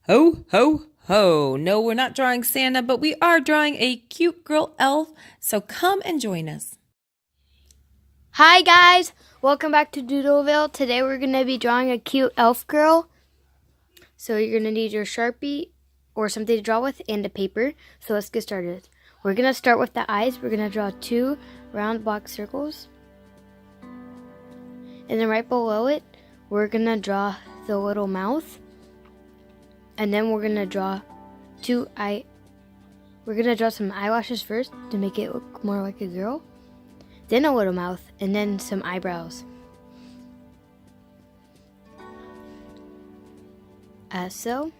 Ho, ho, ho. No, we're not drawing Santa, but we are drawing a cute girl elf. So come and join us. Hi guys, welcome back to Doodleville. Today we're going to be drawing a cute elf girl. So you're going to need your Sharpie or something to draw with and a paper. So let's get started. We're going to start with the eyes. We're going to draw 2 round black circles. And then right below it, we're going to draw the little mouth. And then we're going to draw some eyelashes first to make it look more like a girl. Then a little mouth, and then some eyebrows. As so.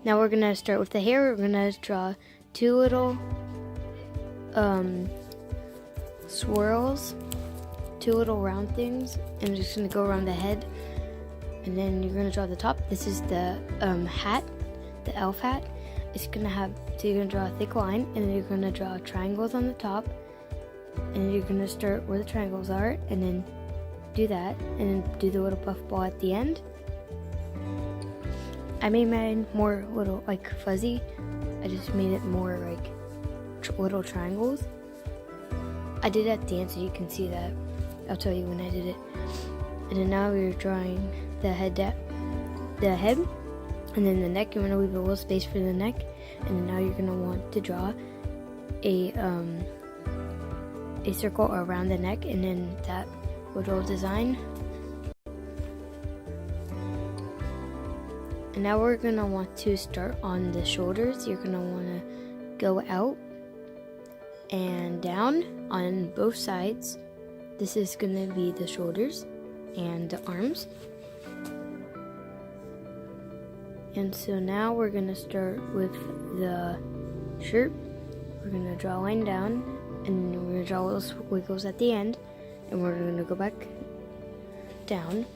Now we're gonna start with the hair. We're gonna draw 2 little swirls, 2 little round things, and I'm just gonna go around the head. And then you're gonna draw the top. This is the hat, the elf hat. It's gonna have, so you're gonna draw a thick line, and then you're gonna draw triangles on the top. And you're going to start where the triangles are, and then do that, and then do the little puff ball at the end. I made mine more little, like, fuzzy. I just made it more like little triangles. I did it at the end so you can see that. I'll tell you when I did it. And then now we're drawing the head, and then the neck. You want to leave a little space for the neck. And then now you're going to want to draw a circle around the neck, and then that little design. And now we're gonna want to start on the shoulders. You're gonna want to go out and down on both sides. This is gonna be the shoulders and the arms. And so now we're gonna start with the shirt. We're gonna draw a line down, and we're going to draw little squiggles at the end, and we're going to go back down.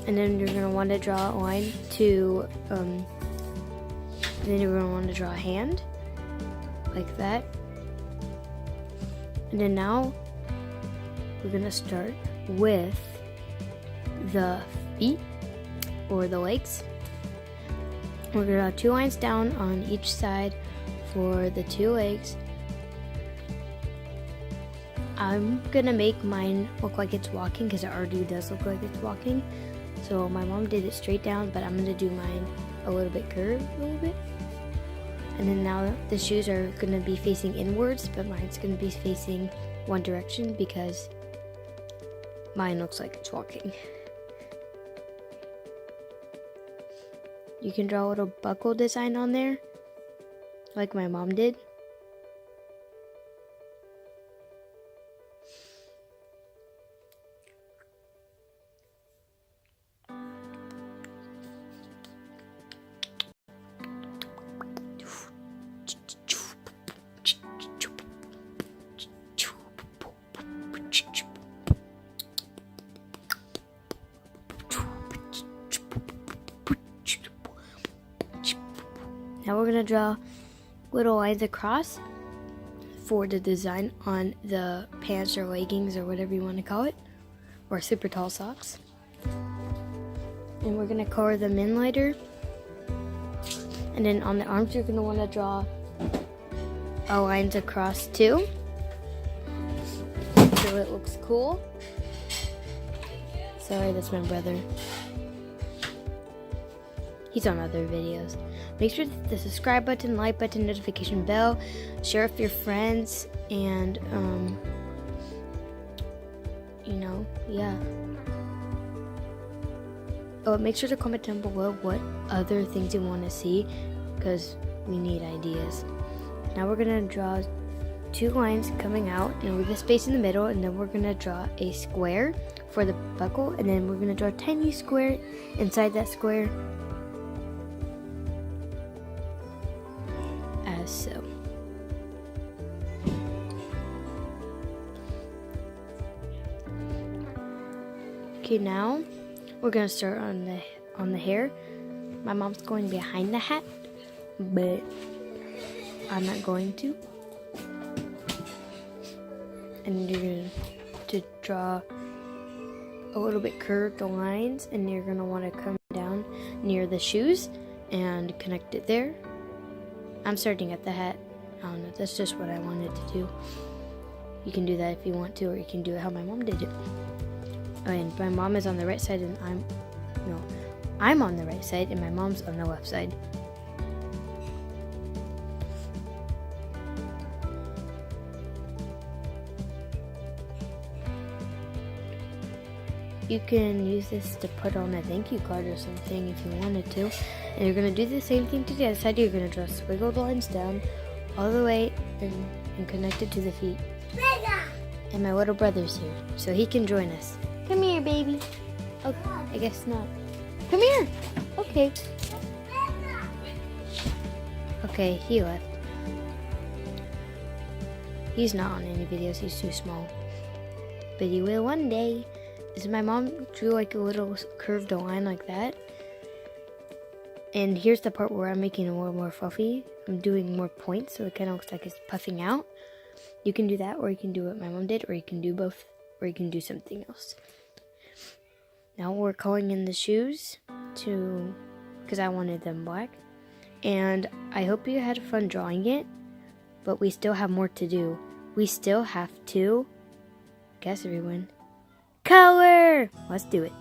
And then you're going to want to draw a line to, and then you're going to want to draw a hand, like that. And then now, we're going to start with the feet, or the legs. We're gonna draw 2 lines down on each side for the 2 legs. I'm gonna make mine look like it's walking because it already does look like it's walking. So my mom did it straight down, but I'm gonna do mine a little bit curved, a little bit. And then now the shoes are gonna be facing inwards, but mine's gonna be facing one direction because mine looks like it's walking. You can draw a little buckle design on there, like my mom did. Now we're going to draw little lines across for the design on the pants or leggings or whatever you want to call it, or super tall socks. And we're going to color them in lighter. And then on the arms you're going to want to draw lines across too, so it looks cool. Sorry, that's my brother. He's on other videos. Make sure to hit the subscribe button, like button, notification bell, share with your friends, and yeah. Oh, make sure to comment down below what other things you want to see, because we need ideas. Now we're gonna draw 2 lines coming out and leave a space in the middle, and then we're gonna draw a square for the buckle, and then we're gonna draw a tiny square inside that square. As so. Okay, now we're gonna start on the hair. My mom's going behind the hat, but I'm not going to. and you're going to draw a little bit curved lines, and you're going to want to come down near the shoes and connect it there. I'm starting at the hat. I don't know, that's just what I wanted to do. You can do that if you want to, or you can do it how my mom did it. And my mom is on the right side, and I'm on the right side, and my mom's on the left side. You can use this to put on a thank you card or something if you wanted to. And you're going to do the same thing to the other side. You're going to draw squiggled lines down all the way and connect it to the feet. And my little brother's here, so he can join us. Come here, baby. Oh, I guess not. Come here. Okay. Okay, he left. He's not on any videos. He's too small. But he will one day. So my mom drew like a little curved line like that. And here's the part where I'm making it a little more fluffy. I'm doing more points, so it kind of looks like it's puffing out. You can do that, or you can do what my mom did, or you can do both, or you can do something else. Now we're calling in the shoes because I wanted them black. And I hope you had fun drawing it, but we still have more to do. We still have to, guess everyone, color! Let's do it.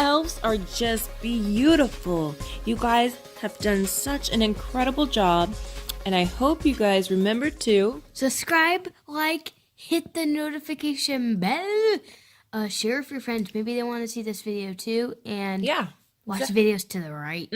elves are just beautiful. You guys have done such an incredible job, and I hope you guys remember to Subscribe, like, hit the notification bell, share with your friends. Maybe they want to see this video too, and watch the videos to the right.